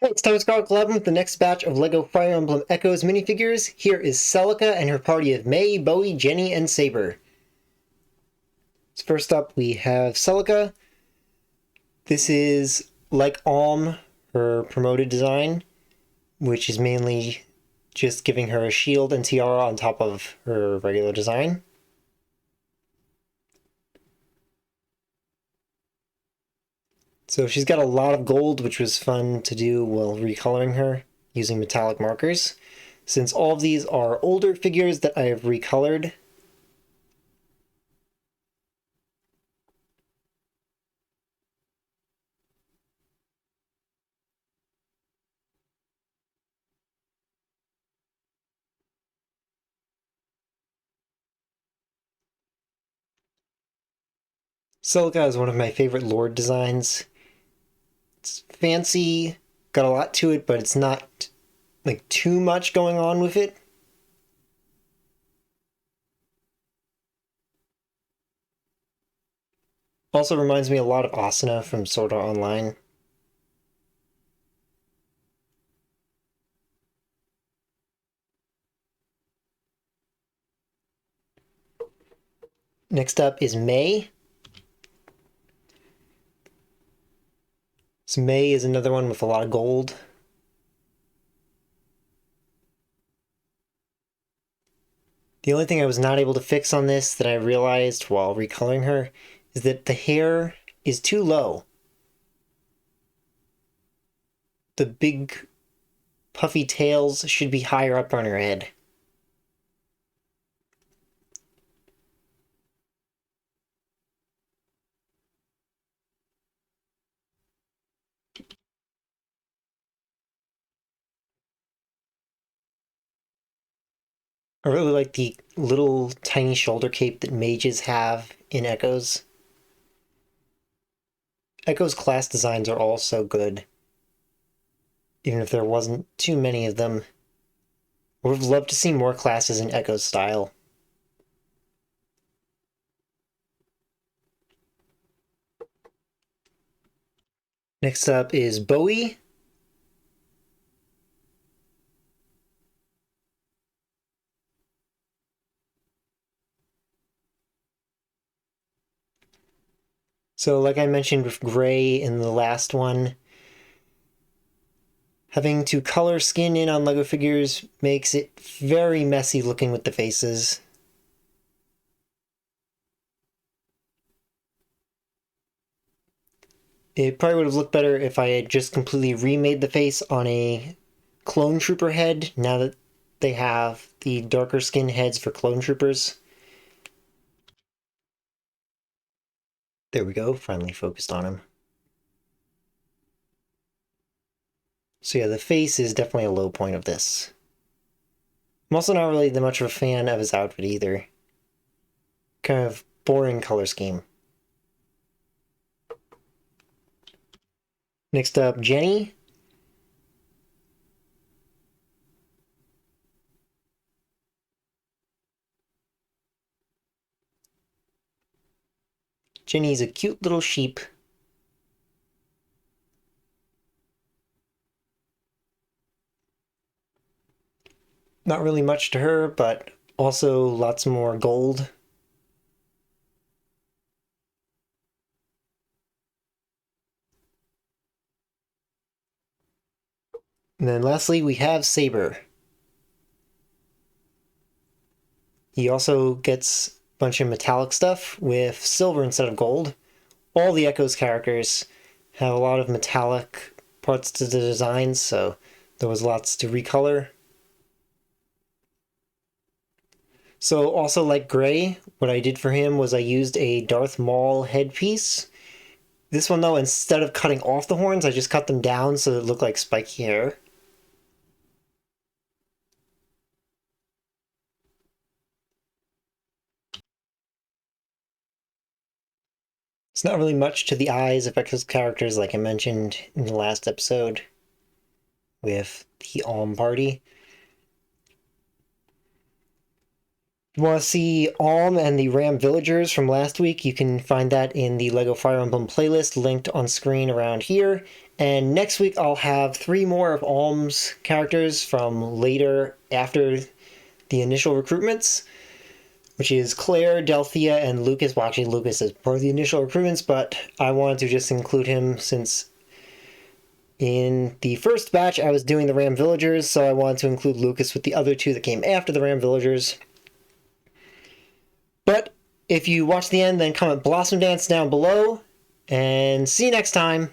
Hey, it's Thomas Carl Collab with the next batch of LEGO Fire Emblem Echoes minifigures. Here is Celica and her party of May, Boey, Genny, and Saber. So first up, we have Celica. This is like Alm, her promoted design, which is mainly just giving her a shield and tiara on top of her regular design. So she's got a lot of gold, which was fun to do while recoloring her using metallic markers. Since all of these are older figures that I have recolored, Celica is one of my favorite Lord designs. It's fancy, got a lot to it, but it's not like too much going on with it. Also reminds me a lot of Asuna from Sword Art Online. Next up is May. So May is another one with a lot of gold. The only thing I was not able to fix on this that I realized while recoloring her is that the hair is too low. The big puffy tails should be higher up on her head. I really like the little tiny shoulder cape that mages have in Echoes. Echo's class designs are all so good, even if there wasn't too many of them. I would have loved to see more classes in Echo's style. Next up is Boey. So like I mentioned with Gray in the last one, having to color skin in on LEGO figures makes it very messy looking with the faces. It probably would have looked better if I had just completely remade the face on a clone trooper head, now that they have the darker skin heads for clone troopers. There we go, finally focused on him. So yeah, the face is definitely a low point of this. I'm also not really that much of a fan of his outfit either. Kind of boring color scheme. Next up, Genny. Genny's a cute little sheep. Not really much to her, but also lots more gold. And then lastly, we have Saber. He also gets a bunch of metallic stuff with silver instead of gold. All the Echoes characters have a lot of metallic parts to the designs, so there was lots to recolor. So also like Gray, what I did for him was I used a Darth Maul headpiece. This one though, instead of cutting off the horns, I just cut them down so it looked like spiky hair. It's not really much to the eyes of Echo's characters like I mentioned in the last episode with the Alm Party. If you want to see Alm and the Ram Villagers from last week, you can find that in the LEGO Fire Emblem playlist linked on screen around here. And next week I'll have 3 more of Alm's characters from later after the initial recruitments, which is Claire, Delphia, and Lucas. Well, actually, Lucas is part of the initial recruitments, but I wanted to just include him since in the first batch I was doing the Ram Villagers, so I wanted to include Lucas with the other 2 that came after the Ram Villagers. But if you watch the end, then comment Blossom Dance down below, and see you next time!